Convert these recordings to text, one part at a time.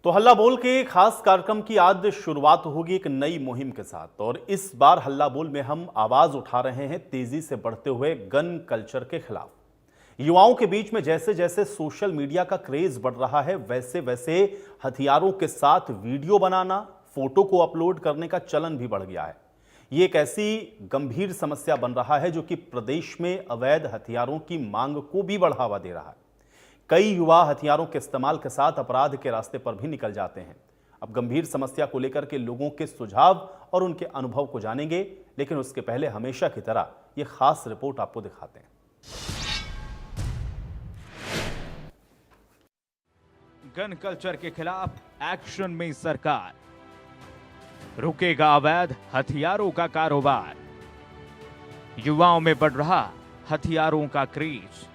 तो हल्ला बोल के खास कार्यक्रम की आज शुरुआत होगी एक नई मुहिम के साथ। और इस बार हल्ला बोल में हम आवाज उठा रहे हैं तेजी से बढ़ते हुए गन कल्चर के खिलाफ। युवाओं के बीच में जैसे जैसे सोशल मीडिया का क्रेज बढ़ रहा है, वैसे वैसे हथियारों के साथ वीडियो बनाना, फोटो को अपलोड करने का चलन भी बढ़ गया है। ये एक ऐसी गंभीर समस्या बन रहा है जो कि प्रदेश में अवैध हथियारों की मांग को भी बढ़ावा दे रहा है। कई युवा हथियारों के इस्तेमाल के साथ अपराध के रास्ते पर भी निकल जाते हैं। अब गंभीर समस्या को लेकर के लोगों के सुझाव और उनके अनुभव को जानेंगे, लेकिन उसके पहले हमेशा की तरह यह खास रिपोर्ट आपको दिखाते हैं। गन कल्चर के खिलाफ एक्शन में सरकार, रुकेगा अवैध हथियारों का कारोबार। युवाओं में बढ़ रहा हथियारों का क्रेज,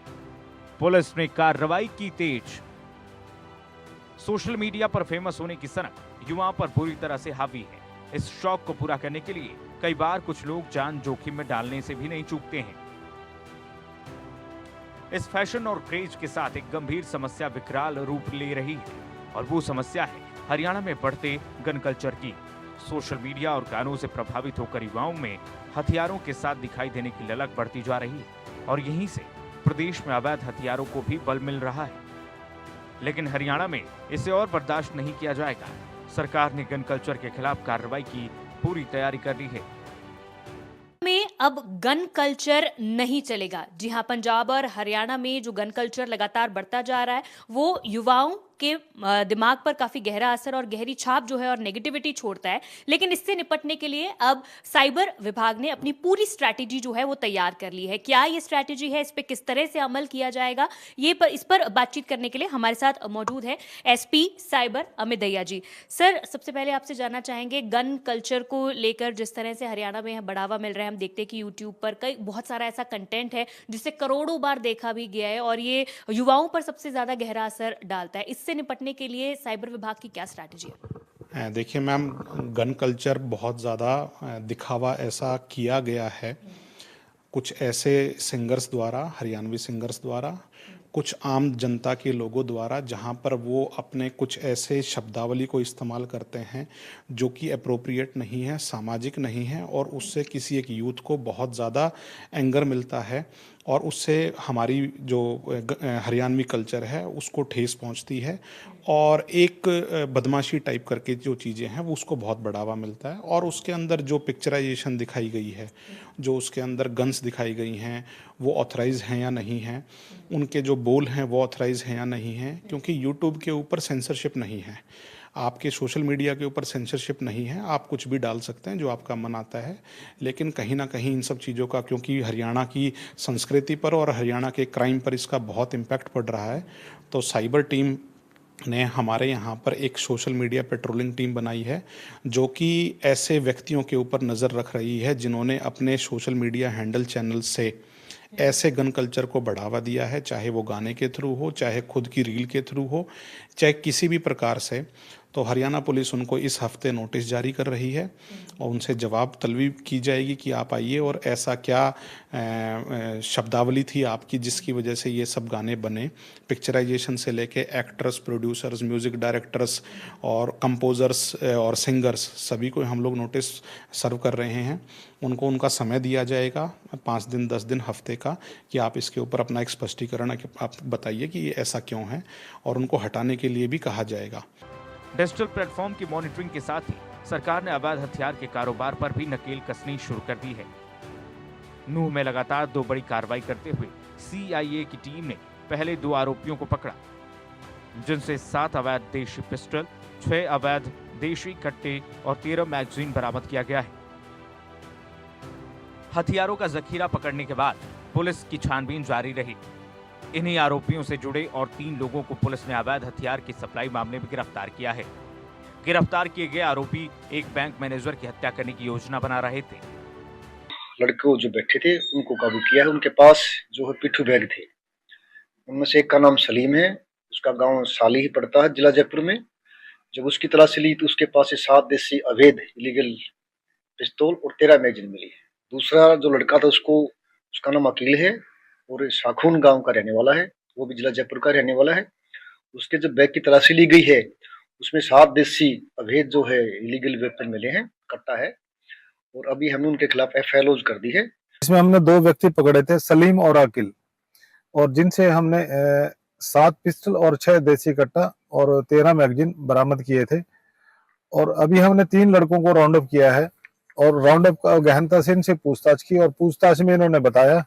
पुलिस ने कार्रवाई की तेज। सोशल मीडिया पर फेमस होने की सनक युवाओं पर पूरी तरह से हावी है। इस शौक को पूरा करने के लिए कई बार कुछ लोग जान जोखिम में डालने से भी नहीं चूकते हैं। इस फैशन और क्रेज के साथ एक गंभीर समस्या विकराल रूप ले रही है, और वो समस्या है हरियाणा में बढ़ते गन कल्चर की। सोशल मीडिया और गानों से प्रभावित होकर युवाओं में हथियारों के साथ दिखाई देने की ललक बढ़ती जा रही है, और यहीं से प्रदेश में अवैध हथियारों को भी बल मिल रहा है। लेकिन हरियाणा में इसे और बर्दाश्त नहीं किया जाएगा। सरकार ने गन कल्चर के खिलाफ कार्रवाई की पूरी तैयारी कर ली है। में अब गन कल्चर नहीं चलेगा। जी हां, पंजाब और हरियाणा में जो गन कल्चर लगातार बढ़ता जा रहा है वो युवाओं के दिमाग पर काफी गहरा असर और गहरी छाप जो है और नेगेटिविटी छोड़ता है। लेकिन इससे निपटने के लिए अब साइबर विभाग ने अपनी पूरी स्ट्रैटेजी जो है वो तैयार कर ली है। क्या ये स्ट्रैटेजी है, इस पे किस तरह से अमल किया जाएगा, इस पर बातचीत करने के लिए हमारे साथ मौजूद है एसपी साइबर अमित दहिया जी। सर, सबसे पहले आपसे जानना चाहेंगे गन कल्चर को लेकर जिस तरह से हरियाणा में बढ़ावा मिल रहा है। हम देखते हैं कि यूट्यूब पर बहुत सारा ऐसा कंटेंट है जिसे करोड़ों बार देखा भी गया है और ये युवाओं पर सबसे ज्यादा गहरा असर डालता है। इससे निपटने के लिए साइबर विभाग की क्या स्ट्रैटेजी है? देखिए मैम, गन कल्चर बहुत ज़्यादा दिखावा ऐसा किया गया है कुछ ऐसे सिंगर्स द्वारा, हरियाणवी सिंगर्स द्वारा, कुछ आम जनता के लोगों द्वारा, जहां पर वो अपने कुछ ऐसे शब्दावली को इस्तेमाल करते हैं जो कि अप्रोप्रिएट नहीं है, सामाजिक नहीं है, और उससे किसी एक यूथ को बहुत ज़्यादा एंगर मिलता है और उससे हमारी जो हरियाणवी कल्चर है उसको ठेस पहुंचती है, और एक बदमाशी टाइप करके जो चीज़ें हैं वो उसको बहुत बढ़ावा मिलता है। और उसके अंदर जो पिक्चराइजेशन दिखाई गई है, जो उसके अंदर गन्स दिखाई गई हैं, वो ऑथराइज हैं या नहीं हैं, उनके जो बोल हैं वो ऑथराइज हैं या नहीं हैं, क्योंकि यूट्यूब के ऊपर सेंसरशिप नहीं है, आपके सोशल मीडिया के ऊपर सेंसरशिप नहीं है, आप कुछ भी डाल सकते हैं जो आपका मन आता है। लेकिन कहीं ना कहीं इन सब चीज़ों का, क्योंकि हरियाणा की संस्कृति पर और हरियाणा के क्राइम पर इसका बहुत इम्पैक्ट पड़ रहा है, तो साइबर टीम ने हमारे यहाँ पर एक सोशल मीडिया पेट्रोलिंग टीम बनाई है जो कि ऐसे व्यक्तियों के ऊपर नज़र रख रही है जिन्होंने अपने सोशल मीडिया हैंडल चैनल से ऐसे गन कल्चर को बढ़ावा दिया है, चाहे वो गाने के थ्रू हो, चाहे खुद की रील के थ्रू हो, चाहे किसी भी प्रकार से। तो हरियाणा पुलिस उनको इस हफ्ते नोटिस जारी कर रही है और उनसे जवाब तलबी की जाएगी कि आप आइए और ऐसा क्या शब्दावली थी आपकी जिसकी वजह से ये सब गाने बने। पिक्चराइजेशन से लेके एक्टर्स, प्रोड्यूसर्स, म्यूज़िक डायरेक्टर्स और कंपोज़र्स और सिंगर्स, सभी को हम लोग नोटिस सर्व कर रहे हैं। उनको उनका समय दिया जाएगा 5 दिन, 10 दिन, हफ्ते का, कि आप इसके ऊपर अपना एक स्पष्टीकरण आप बताइए कि ये ऐसा क्यों है, और उनको हटाने के लिए भी कहा जाएगा। डिजिटल प्लेटफॉर्म की मॉनिटरिंग के साथ ही सरकार ने अवैध हथियार के कारोबार पर भी नकेल कसनी शुरू कर दी है। नूह में लगातार 2 बड़ी कार्रवाई करते हुए सीआईए की टीम ने पहले 2 आरोपियों को पकड़ा, जिनसे 7 अवैध देशी पिस्टल, 6 अवैध देशी कट्टे और 13 मैगजीन बरामद किया गया है। हथियारों का जखीरा पकड़ने के बाद पुलिस की छानबीन जारी रही। इन्हीं आरोपियों से जुड़े और 3 लोगों को पुलिस ने अवैध हथियार की सप्लाई मामले में गिरफ्तार किया है। गिरफ्तार किए गए आरोपी एक बैंक मैनेजर की हत्या करने की योजना बना रहे थे। लड़के जो बैठे थे उनको काबू किया है। उनके पास जो है पिट्ठू बैग थे। उनमें से एक का नाम सलीम है, उसका गांव साली ही पड़ता है, जिला जयपुर में। जब उसकी तलाशी ली तो उसके पास से 7 देसी अवैध इलीगल पिस्तौल और 13 मैगजीन मिली है। दूसरा जो लड़का था उसका नाम अकील है और शाखून गांव का रहने वाला है, वो भी जिला जयपुर का रहने वाला है। उसके जब बैग की तलाशी ली गई है उसमें 7 देसी अवैध जो है इलीगल वेपन मिले हैं, कट्टा है, और अभी हमने उनके खिलाफ एफआईआर कर दी है। इसमें हमने 2 व्यक्ति पकड़े थे, सलीम और आकिल, और जिनसे हमने 7 पिस्टल और 6 देसी कट्टा और 13 मैगजीन बरामद किए थे। और अभी हमने 3 लड़कों को राउंड अप किया है और राउंड अप का गहनता से इनसे पूछताछ की, और पूछताछ में इन्होंने बताया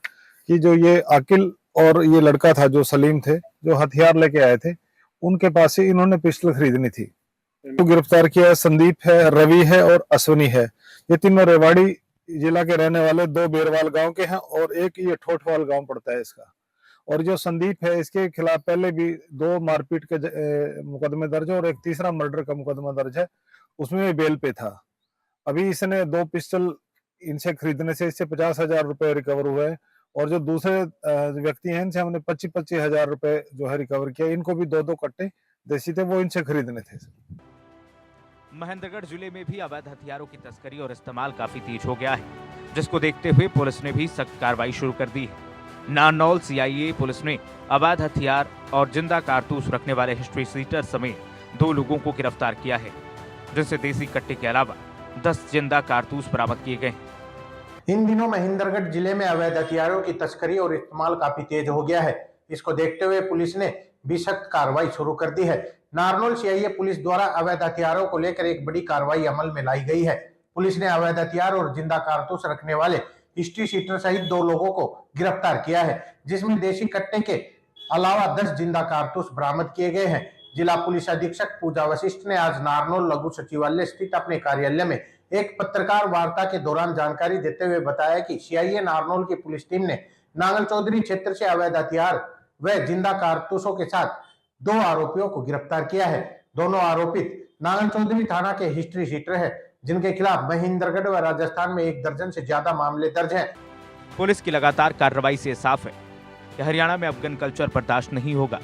कि जो ये आकिल और ये लड़का था जो सलीम थे, जो हथियार लेके आए थे, उनके पास से इन्होंने पिस्टल खरीदनी थी। तो गिरफ्तार किया संदीप है, रवि है और अश्वनी है। ये तीनों रेवाड़ी जिला के रहने वाले, 2 बेरवाल गांव के हैं और एक ये ठोठवाल गांव पड़ता है इसका। और जो संदीप है, इसके खिलाफ पहले भी 2 मारपीट के मुकदमे दर्ज है और एक तीसरा मर्डर का मुकदमा दर्ज है, उसमें भी बेल पे था। अभी इसने 2 पिस्टल इनसे खरीदने से इससे 50,000 रुपए रिकवर हुए हैं, और जो दूसरे व्यक्ति हैं इनसे हमने 25-25 हजार रुपए जो है रिकवर किया। इनको भी 2-2 कट्टे देसी थे, वो इनसे खरीदने थे। महेंद्रगढ़ जिले में भी अवैध हथियारों की तस्करी और इस्तेमाल काफी तेज हो गया है, जिसको देखते हुए पुलिस ने भी सख्त कार्रवाई शुरू कर दी है। नारनौल सीआईए पुलिस ने अवैध हथियार और जिंदा कारतूस रखने वाले हिस्ट्री सीटर समेत 2 लोगों को गिरफ्तार किया है, जिनसे देसी कट्टे के अलावा 10 जिंदा कारतूस बरामद किए गए। इन दिनों महेंद्रगढ़ जिले में अवैध हथियारों की तस्करी और इस्तेमाल काफी तेज हो गया है। इसको देखते हुए पुलिस ने भी सख्त कार्रवाई शुरू कर दी है। नारनौल सीआईए पुलिस द्वारा अवैध हथियारों को लेकर एक बड़ी कार्रवाई अमल में लाई गई है। पुलिस ने अवैध हथियार और जिंदा कारतूस रखने वाले हिस्ट्री सीटर सहित 2 लोगों को गिरफ्तार किया है, जिसमें देसी कट्टे के अलावा 10 जिंदा कारतूस बरामद किए गए हैं। जिला पुलिस अधीक्षक पूजा वशिष्ठ ने आज नारनौल लघु सचिवालय स्थित अपने कार्यालय में एक पत्रकार वार्ता के दौरान जानकारी देते हुए बताया कि सीआईए नारनौल की पुलिस टीम ने नांगल चौधरी क्षेत्र से अवैध हथियार व जिंदा कारतूसों के साथ 2 आरोपियों को गिरफ्तार किया है। दोनों आरोपित नांगल चौधरी थाना के हिस्ट्री सीटर है, जिनके खिलाफ महेंद्रगढ़ व राजस्थान में 1 दर्जन से ज्यादा मामले दर्ज हैं। पुलिस की लगातार कार्रवाई से साफ है कि हरियाणा में अब गन कल्चर बर्दाश्त नहीं होगा।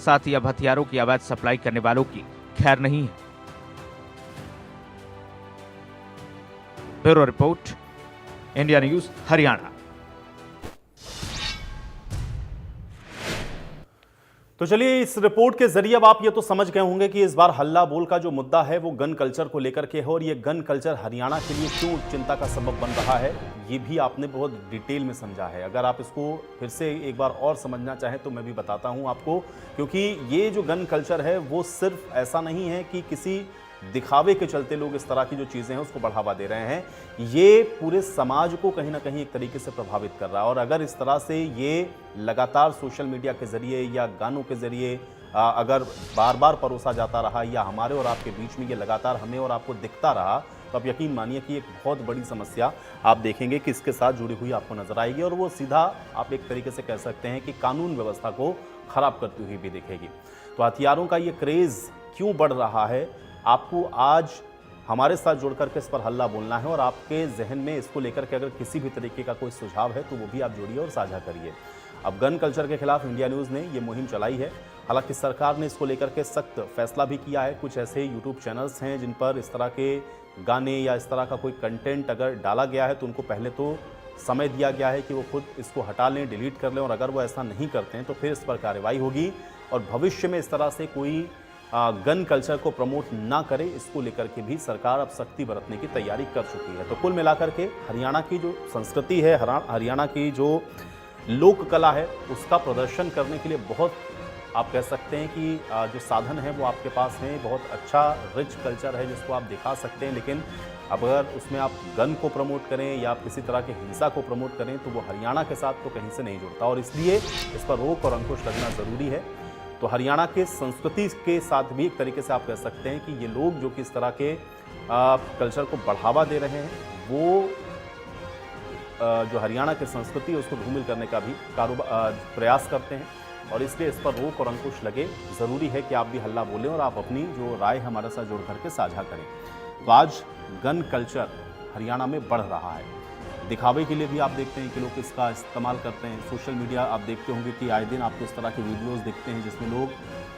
साथ ही अब हथियारों की अवैध सप्लाई करने वालों की खैर नहीं है। Bureau report, India news, Haryana. तो चलिए, इस रिपोर्ट के जरिए अब आप ये तो समझ गए होंगे कि इस बार हल्ला बोल का जो मुद्दा है वो गन कल्चर को लेकर के है, और ये गन कल्चर हरियाणा के लिए क्यों चिंता का सबब बन रहा है, ये भी आपने बहुत डिटेल में समझा है। अगर आप इसको फिर से एक बार और समझना चाहें तो मैं भी बताता हूं आपको, क्योंकि ये जो गन कल्चर है वो सिर्फ ऐसा नहीं है कि किसी दिखावे के चलते लोग इस तरह की जो चीज़ें हैं उसको बढ़ावा दे रहे हैं, ये पूरे समाज को कहीं ना कहीं एक तरीके से प्रभावित कर रहा है। और अगर इस तरह से ये लगातार सोशल मीडिया के ज़रिए या गानों के ज़रिए अगर बार बार परोसा जाता रहा, या हमारे और आपके बीच में ये लगातार हमें और आपको दिखता रहा, तो आप यकीन मानिए कि एक बहुत बड़ी समस्या आप देखेंगे कि इसके साथ जुड़ी हुई आपको नजर आएगी, और वो सीधा आप एक तरीके से कह सकते हैं कि कानून व्यवस्था को खराब करती हुई भी दिखेगी। तो हथियारों का ये क्रेज़ क्यों बढ़ रहा है, आपको आज हमारे साथ जुड़ करके इस पर हल्ला बोलना है, और आपके जहन में इसको लेकर के अगर किसी भी तरीके का कोई सुझाव है तो वो भी आप जोड़िए और साझा करिए। अब गन कल्चर के खिलाफ इंडिया न्यूज़ ने ये मुहिम चलाई है। हालांकि सरकार ने इसको लेकर के सख्त फैसला भी किया है। कुछ ऐसे यूट्यूब चैनल्स हैं जिन पर इस तरह के गाने या इस तरह का कोई कंटेंट अगर डाला गया है तो उनको पहले तो समय दिया गया है कि वो खुद इसको हटा लें, डिलीट कर लें, और अगर वो ऐसा नहीं करते हैं तो फिर इस पर कार्रवाई होगी, और भविष्य में इस तरह से कोई गन कल्चर को प्रमोट ना करे, इसको लेकर के भी सरकार अब सख्ती बरतने की तैयारी कर चुकी है। तो कुल मिलाकर के हरियाणा की जो संस्कृति है, हरियाणा की जो लोक कला है, उसका प्रदर्शन करने के लिए बहुत आप कह सकते हैं कि जो साधन है वो आपके पास हैं। बहुत अच्छा रिच कल्चर है जिसको आप दिखा सकते हैं, लेकिन अब अगर उसमें आप गन को प्रमोट करें या आप किसी तरह के हिंसा को प्रमोट करें तो वो हरियाणा के साथ तो कहीं से नहीं जुड़ता, और इसलिए इस पर रोक और अंकुश लगना ज़रूरी है। तो हरियाणा के संस्कृति के साथ भी एक तरीके से आप कह सकते हैं कि ये लोग जो कि इस तरह के कल्चर को बढ़ावा दे रहे हैं, वो जो हरियाणा की संस्कृति है उसको धूमिल करने का भी प्रयास करते हैं, और इसलिए इस पर रोक और अंकुश लगे। ज़रूरी है कि आप भी हल्ला बोलें और आप अपनी जो राय हमारे साथ जुड़ करके साझा करें। तो आज गन कल्चर हरियाणा में बढ़ रहा है। दिखावे के लिए भी आप देखते हैं कि लोग इसका इस्तेमाल करते हैं। सोशल मीडिया आप देखते होंगे कि आए दिन आपको इस तरह की वीडियोस दिखते हैं जिसमें लोग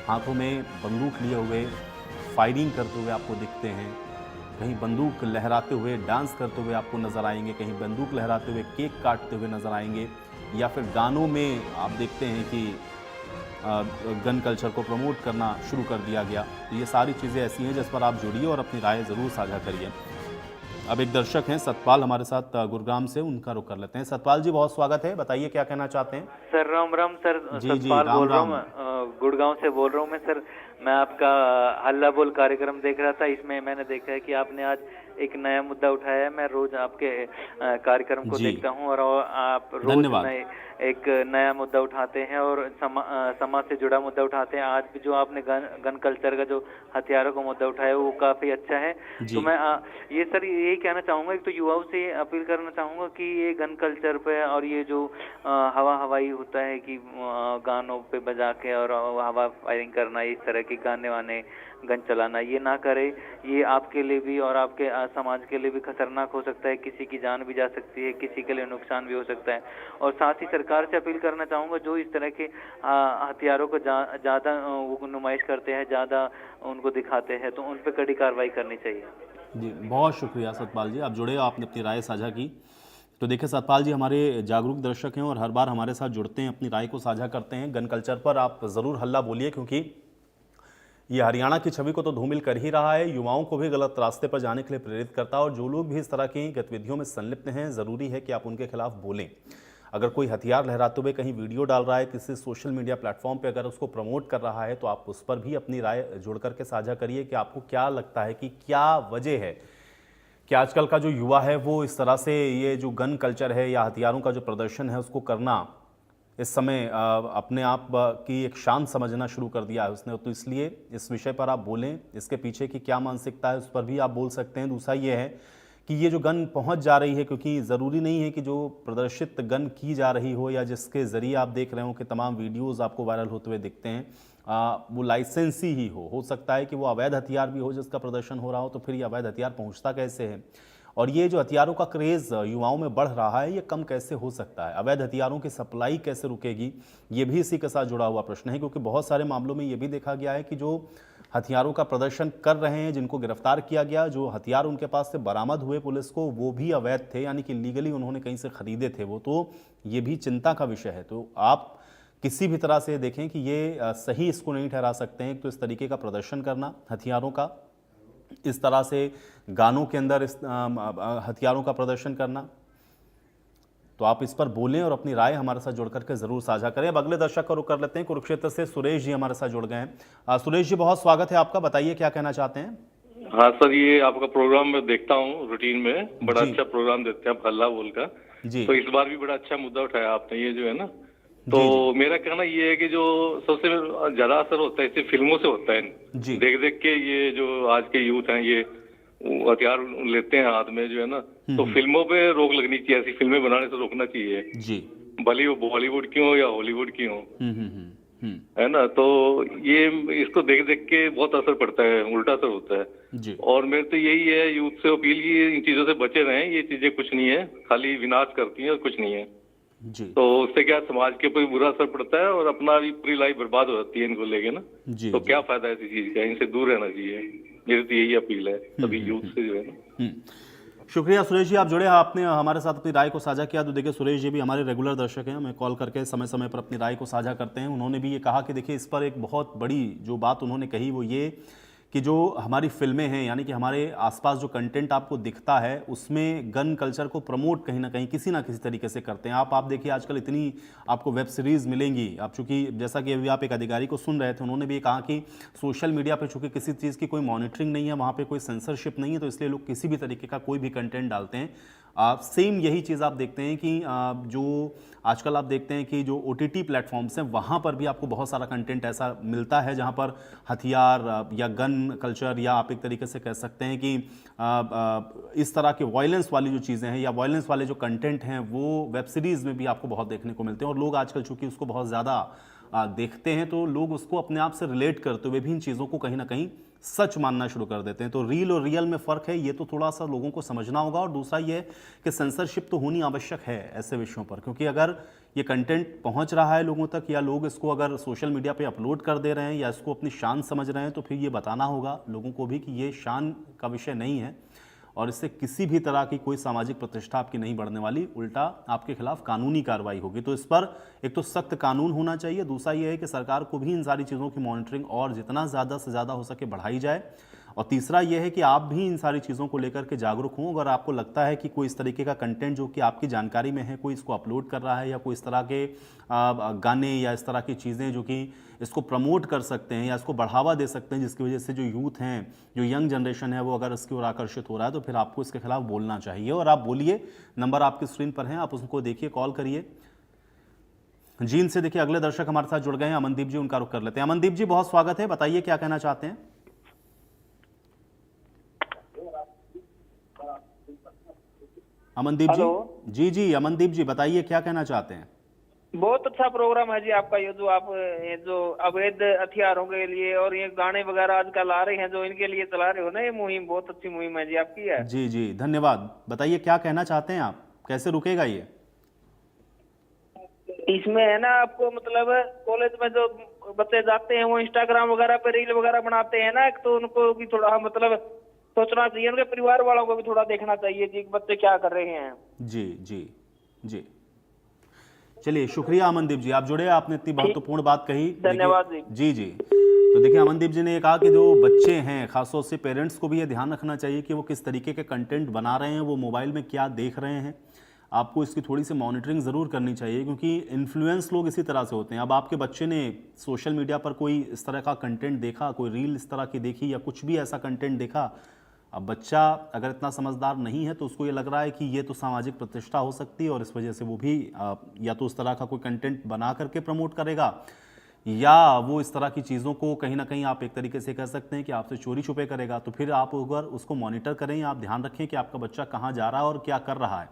हाथों में बंदूक लिए हुए फायरिंग करते हुए आपको दिखते हैं, कहीं बंदूक लहराते हुए डांस करते हुए आपको नज़र आएंगे, कहीं बंदूक लहराते हुए केक काटते हुए नज़र आएंगे, या फिर गानों में आप देखते हैं कि गन कल्चर को प्रमोट करना शुरू कर दिया गया। तो ये सारी चीज़ें ऐसी हैं जिस पर आप जुड़िए और अपनी राय ज़रूर साझा करिए। अब एक दर्शक हैं सतपाल हमारे साथ गुरुग्राम से, उनका रुख कर लेते हैं। सतपाल जी, बहुत स्वागत है, बताइए क्या कहना चाहते हैं। Sir Ram Ram sir. जी, सतपाल राम बोल रहा हूँ राम। मैं, गुड़गांव से बोल रहा हूँ मैं सर। मैं आपका हल्ला बोल कार्यक्रम देख रहा था, इसमें मैंने देखा है कि आपने आज एक नया मुद्दा उठाया है। मैं रोज आपके कार्यक्रम को जी। देखता हूँ और आप रोज धन्यवाद। नए एक नया मुद्दा उठाते हैं और समाज से जुड़ा मुद्दा उठाते हैं। आज भी जो आपने गन कल्चर का जो हथियारों का मुद्दा उठाया वो काफी अच्छा है। जी। तो मैं ये सर यही कहना चाहूंगा, एक तो युवाओं से अपील करना चाहूंगा कि ये गन कल्चर पे और ये जो हवाई होता है कि गानों पे बजा के और हवा फायरिंग करना, इस तरह के गाने वाने गन चलाना, ये ना करे। ये आपके लिए भी और आपके समाज के लिए भी खतरनाक हो सकता है। किसी की जान भी जा सकती है, किसी के लिए नुकसान भी हो सकता है। और साथ ही सरकार से अपील करना चाहूँगा, जो इस तरह के हथियारों को ज़्यादा वो नुमाइश करते हैं, ज़्यादा उनको दिखाते हैं, तो उन पर कड़ी कार्रवाई करनी चाहिए। जी, बहुत शुक्रिया सतपाल जी, आप जुड़े, आपने अपनी राय साझा की। तो देखिए सतपाल जी हमारे जागरूक दर्शक हैं और हर बार हमारे साथ जुड़ते हैं, अपनी राय को साझा करते हैं। गन कल्चर पर आप ज़रूर हल्ला बोलिए, क्योंकि ये हरियाणा की छवि को तो धूमिल कर ही रहा है, युवाओं को भी गलत रास्ते पर जाने के लिए प्रेरित करता है। और जो लोग भी इस तरह की गतिविधियों में संलिप्त हैं, ज़रूरी है कि आप उनके खिलाफ बोलें। अगर कोई हथियार लहराते हुए कहीं वीडियो डाल रहा है, किसी सोशल मीडिया प्लेटफॉर्म पे अगर उसको प्रमोट कर रहा है, तो आप उस पर भी अपनी राय जोड़ करके साझा करिए कि आपको क्या लगता है कि क्या वजह है कि आजकल का जो युवा है वो इस तरह से ये जो गन कल्चर है या हथियारों का जो प्रदर्शन है उसको करना इस समय अपने आप की एक शान समझना शुरू कर दिया है उसने। तो इसलिए इस विषय पर आप बोलें, इसके पीछे की क्या मानसिकता है उस पर भी आप बोल सकते हैं। दूसरा ये है कि ये जो गन पहुंच जा रही है, क्योंकि ज़रूरी नहीं है कि जो प्रदर्शित गन की जा रही हो या जिसके ज़रिए आप देख रहे हो कि तमाम वीडियोज़ आपको वायरल होते हुए दिखते हैं, वो लाइसेंसी ही हो सकता है कि वो अवैध हथियार भी हो जिसका प्रदर्शन हो रहा हो। तो फिर ये अवैध हथियार पहुंचता कैसे है, और ये जो हथियारों का क्रेज़ युवाओं में बढ़ रहा है, ये कम कैसे हो सकता है, अवैध हथियारों की सप्लाई कैसे रुकेगी, ये भी इसी के साथ जुड़ा हुआ प्रश्न है। क्योंकि बहुत सारे मामलों में ये भी देखा गया है कि जो हथियारों का प्रदर्शन कर रहे हैं, जिनको गिरफ्तार किया गया, जो हथियार उनके पास से बरामद हुए पुलिस को, वो भी अवैध थे, यानी कि लीगली उन्होंने कहीं से खरीदे थे वो। तो ये भी चिंता का विषय है। तो आप किसी भी तरह से देखें कि ये सही इसको नहीं ठहरा सकते हैं। तो इस तरीके का प्रदर्शन करना हथियारों का, इस तरह से गानों के अंदर इस हथियारों का प्रदर्शन करना, तो आप इस पर बोलें और अपनी राय हमारे साथ जुड़ करके जरूर साझा करें। अब अगले दर्शक का रुख कर लेते हैं। कुरुक्षेत्र से सुरेश जी हमारे साथ जुड़ गए हैं। सुरेश जी, बहुत स्वागत है आपका, बताइए क्या कहना चाहते हैं। हाँ सर, ये आपका प्रोग्राम मैं देखता हूँ रूटीन में, बड़ा अच्छा प्रोग्राम देते हैं आप, हल्ला बोल का। जी। तो इस बार भी बड़ा अच्छा मुद्दा उठाया आपने, ये जो है ना। तो मेरा कहना ये है कि जो सबसे ज्यादा असर होता है इससे फिल्मों से होता है। जी। देख देख के ये जो आज के यूथ हैं ये हथियार लेते हैं हाथ में, जो है ना। तो फिल्मों पे रोक लगनी चाहिए, ऐसी फिल्में बनाने से रोकना चाहिए जी, भले वो बॉलीवुड की हो या हॉलीवुड की हो, है ना। तो ये इसको देख देख के बहुत असर पड़ता है, उल्टा असर होता है जी। और मेरे तो यही है यूथ से अपील की इन चीजों से बचे रहें। ये चीजें कुछ नहीं है, खाली विनाश करती हैं और कुछ नहीं है। जी। तो उससे क्या समाज के ऊपर बुरा असर पड़ता है और अपना भी पूरी लाइफ बर्बाद हो जाती है इनको लेके ना। जी। तो क्या फायदा है इस चीज का, इनसे दूर रहना चाहिए। मेरी तो यही अपील है सभी यूथ से, जो है ना। शुक्रिया सुरेश जी, आप जुड़े, आपने हमारे साथ अपनी राय को साझा किया। तो देखिए सुरेश जी भी हमारे रेगुलर दर्शक हैं, हमें कॉल करके समय समय पर अपनी राय को साझा करते हैं। उन्होंने भी ये कहा कि देखिए इस पर एक बहुत बड़ी जो बात उन्होंने कही वो ये कि जो हमारी फिल्में हैं, यानी कि हमारे आसपास जो कंटेंट आपको दिखता है उसमें गन कल्चर को प्रमोट कहीं ना कहीं किसी ना किसी तरीके से करते हैं। आप देखिए आजकल इतनी आपको वेब सीरीज़ मिलेंगी। आप चूँकि जैसा कि अभी आप एक अधिकारी को सुन रहे थे, उन्होंने भी कहा कि सोशल मीडिया पे चूँकि किसी चीज़ की कोई मॉनिटरिंग नहीं है, वहाँ पे कोई सेंसरशिप नहीं है, तो इसलिए लोग किसी भी तरीके का कोई भी कंटेंट डालते हैं। सेम यही चीज़ आप देखते हैं कि जो आजकल आप देखते हैं कि जो OTT प्लेटफॉर्म्स हैं वहाँ पर भी आपको बहुत सारा कंटेंट ऐसा मिलता है जहाँ पर हथियार या गन कल्चर, या आप एक तरीके से कह सकते हैं कि इस तरह के वायलेंस वाली जो चीज़ें हैं या वायलेंस वाले जो कंटेंट हैं वो वेब सीरीज़ में भी आपको बहुत देखने को मिलते हैं। और लोग आजकल चूँकि उसको बहुत ज़्यादा देखते हैं तो लोग उसको अपने आप से रिलेट करते हुए भी इन चीज़ों को कहीं ना कहीं सच मानना शुरू कर देते हैं। तो रील और रियल में फ़र्क है, ये तो थोड़ा सा लोगों को समझना होगा। और दूसरा ये कि सेंसरशिप तो होनी आवश्यक है ऐसे विषयों पर, क्योंकि अगर ये कंटेंट पहुंच रहा है लोगों तक या लोग इसको अगर सोशल मीडिया पे अपलोड कर दे रहे हैं या इसको अपनी शान समझ रहे हैं, तो फिर ये बताना होगा लोगों को भी कि ये शान का विषय नहीं है और इससे किसी भी तरह की कोई सामाजिक प्रतिष्ठा आपकी नहीं बढ़ने वाली, उल्टा आपके खिलाफ कानूनी कार्रवाई होगी। तो इस पर एक तो सख्त कानून होना चाहिए, दूसरा यह है कि सरकार को भी इन सारी चीज़ों की मॉनिटरिंग और जितना ज़्यादा से ज़्यादा हो सके बढ़ाई जाए, और तीसरा यह है कि आप भी इन सारी चीज़ों को लेकर के जागरूक हों। अगर आपको लगता है कि कोई इस तरीके का कंटेंट जो कि आपकी जानकारी में है, कोई इसको अपलोड कर रहा है, या कोई इस तरह के गाने या इस तरह की चीज़ें जो कि इसको प्रमोट कर सकते हैं या इसको बढ़ावा दे सकते हैं, जिसकी वजह से जो यूथ हैं, जो यंग जनरेशन है, वो अगर इसकी ओर आकर्षित हो रहा है, तो फिर आपको इसके खिलाफ बोलना चाहिए। और आप बोलिए, नंबर आपकी स्क्रीन पर है, आप उसको देखिए, कॉल करिए। जीन से देखिए अगले दर्शक हमारे साथ जुड़ गए हैं, अमनदीप जी, उनका रुख कर लेते हैं। अमनदीप जी, बहुत स्वागत है, बताइए क्या कहना चाहते हैं। अमनदीप जी, जी जी अमनदीप जी, बताइए क्या कहना चाहते हैं। बहुत अच्छा प्रोग्राम है जी आपका, ये जो आप ये जो अवैध हथियारों के लिए और ये गाने वगैरह आजकल आ रहे हैं जो इनके लिए चला रहे हो ना, ये मुहिम बहुत अच्छी मुहिम है जी आपकी है। जी जी धन्यवाद। बताइए क्या कहना चाहते हैं आप, कैसे रुकेगा ये। इसमें है ना आपको मतलब कॉलेज में जो बच्चे जाते हैं वो इंस्टाग्राम वगैरह पे रील वगैरह बनाते हैं ना, तो उनको भी थोड़ा मतलब सोचना चाहिए, उनके परिवार वालों को भी थोड़ा देखना चाहिए जी बच्चे क्या कर रहे हैं। जी जी जी, चलिए शुक्रिया अमनदीप जी, आप जुड़े, आपने इतनी महत्वपूर्ण बात कही। धन्यवाद जी। जी जी, तो देखिए अमनदीप जी ने ये कहा कि जो बच्चे हैं, खासतौर से पेरेंट्स को भी ये ध्यान रखना चाहिए कि वो किस तरीके के कंटेंट बना रहे हैं, वो मोबाइल में क्या देख रहे हैं। आपको इसकी थोड़ी सी मॉनिटरिंग ज़रूर करनी चाहिए, क्योंकि इन्फ्लुएंस लोग इसी तरह से होते हैं। अब आपके बच्चे ने सोशल मीडिया पर कोई इस तरह का कंटेंट देखा, कोई रील इस तरह की देखी या कुछ भी ऐसा कंटेंट देखा, अब बच्चा अगर इतना समझदार नहीं है तो उसको ये लग रहा है कि ये तो सामाजिक प्रतिष्ठा हो सकती है, और इस वजह से वो भी या तो उस तरह का कोई कंटेंट बना करके प्रमोट करेगा, या वो इस तरह की चीज़ों को कहीं ना कहीं आप एक तरीके से कह सकते हैं कि आपसे चोरी छुपे करेगा। तो फिर आप अगर उसको मॉनिटर करें, आप ध्यान रखें कि आपका बच्चा कहाँ जा रहा है और क्या कर रहा है,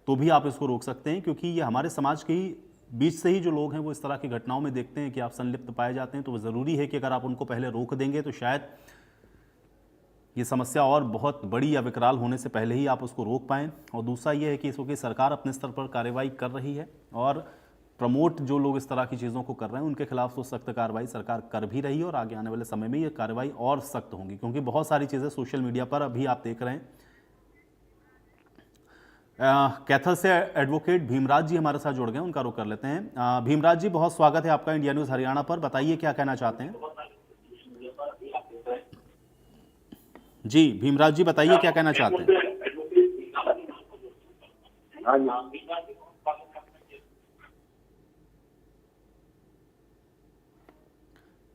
तो भी आप इसको रोक सकते हैं। क्योंकि ये हमारे समाज के ही बीच से ही जो लोग हैं वो इस तरह की घटनाओं में देखते हैं कि आप संलिप्त पाए जाते हैं, तो ज़रूरी है कि अगर आप उनको पहले रोक देंगे तो शायद ये समस्या और बहुत बड़ी या विकराल होने से पहले ही आप उसको रोक पाएँ। और दूसरा ये है कि इसकी सरकार अपने स्तर पर कार्रवाई कर रही है, और प्रमोट जो लोग इस तरह की चीज़ों को कर रहे हैं उनके खिलाफ तो सख्त कार्रवाई सरकार कर भी रही है, और आगे आने वाले समय में ये कार्रवाई और सख्त होंगी, क्योंकि बहुत सारी चीज़ें सोशल मीडिया पर अभी आप देख रहे हैं। कैथल से एडवोकेट भीमराज जी हमारे साथ जुड़ गए, उनका रुख कर लेते हैं। भीमराज जी, बहुत स्वागत है आपका इंडिया न्यूज़ हरियाणा पर, बताइए क्या कहना चाहते हैं। जी भीमराज जी, बताइए क्या कहना चाहते हैं।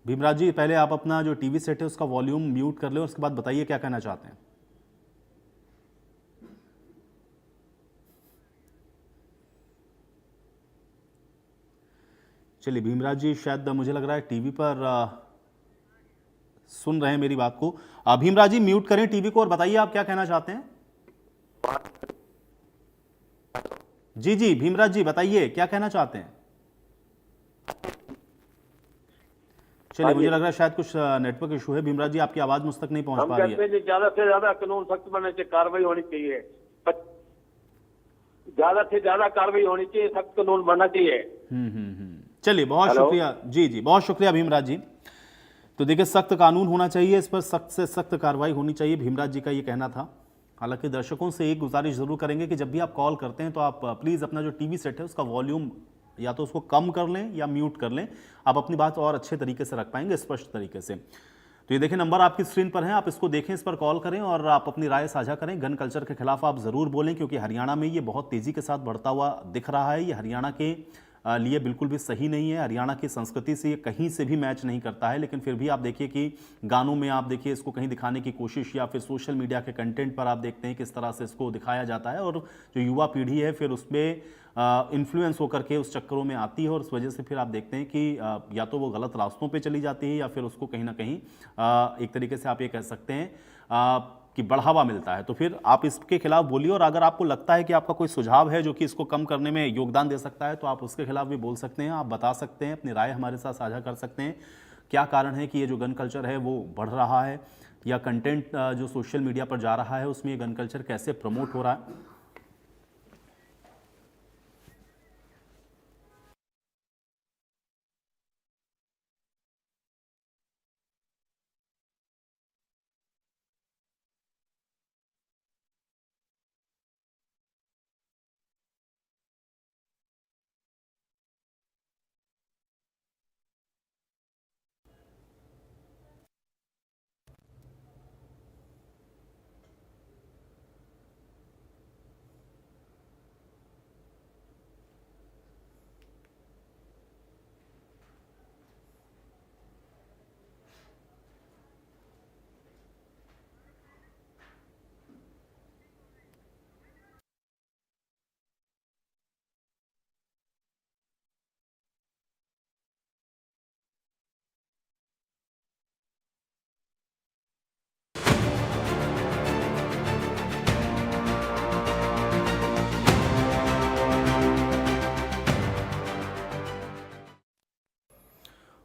भीमराज जी, पहले आप अपना जो टीवी सेट है उसका वॉल्यूम म्यूट कर लें, और उसके बाद बताइए क्या कहना चाहते हैं। चलिए भीमराज जी, शायद मुझे लग रहा है टीवी पर सुन रहे हैं मेरी बात को। भीमराज जी, म्यूट करें टीवी को और बताइए आप क्या कहना चाहते हैं। जी जी भीमराज जी, बताइए क्या कहना चाहते हैं। चलिए, मुझे लग रहा है शायद कुछ नेटवर्क इशू है। भीमराज जी, आपकी आवाज मुझ तक नहीं पहुंच पा रही है। ज्यादा से ज्यादा कानून सख्त बनने से कार्रवाई होनी चाहिए, ज्यादा से ज्यादा कार्रवाई होनी चाहिए, सख्त कानून बनना चाहिए। चलिए, बहुत शुक्रिया। जी जी, बहुत शुक्रिया भीमराज जी। तो देखिए, सख्त कानून होना चाहिए, इस पर सख्त से सख्त कार्रवाई होनी चाहिए, भीमराज जी का ये कहना था। हालांकि दर्शकों से एक गुजारिश जरूर करेंगे कि जब भी आप कॉल करते हैं तो आप प्लीज़ अपना जो टीवी सेट है उसका वॉल्यूम या तो उसको कम कर लें या म्यूट कर लें, आप अपनी बात और अच्छे तरीके से रख पाएंगे, स्पष्ट तरीके से। तो ये देखिए, नंबर आपकी स्क्रीन पर है, आप इसको देखें, इस पर कॉल करें और आप अपनी राय साझा करें। गन कल्चर के खिलाफ आप ज़रूर बोलें, क्योंकि हरियाणा में ये बहुत तेज़ी के साथ बढ़ता हुआ दिख रहा है। ये हरियाणा के लिए बिल्कुल भी सही नहीं है, हरियाणा की संस्कृति से ये कहीं से भी मैच नहीं करता है। लेकिन फिर भी आप देखिए कि गानों में आप देखिए इसको कहीं दिखाने की कोशिश, या फिर सोशल मीडिया के कंटेंट पर आप देखते हैं किस तरह से इसको दिखाया जाता है, और जो युवा पीढ़ी है फिर उसमें इन्फ्लुएंस होकर के उस चक्करों में आती है, और उस वजह से फिर आप देखते हैं कि या तो वो गलत रास्तों पे चली जाती है, या फिर उसको कहीं ना कहीं एक तरीके से आप ये कह सकते हैं कि बढ़ावा मिलता है। तो फिर आप इसके खिलाफ बोलिए, और अगर आपको लगता है कि आपका कोई सुझाव है जो कि इसको कम करने में योगदान दे सकता है, तो आप उसके खिलाफ भी बोल सकते हैं, आप बता सकते हैं, अपनी राय हमारे साथ साझा कर सकते हैं। क्या कारण है कि ये जो गन कल्चर है वो बढ़ रहा है, या कंटेंट जो सोशल मीडिया पर जा रहा है उसमें ये गन कल्चर कैसे प्रमोट हो रहा है।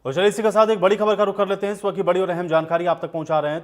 और चलिए इसी के साथ एक बड़ी खबर का रुख कर लेते हैं। इस वक्त की बड़ी और अहम जानकारी आप तक पहुंचा रहे हैं।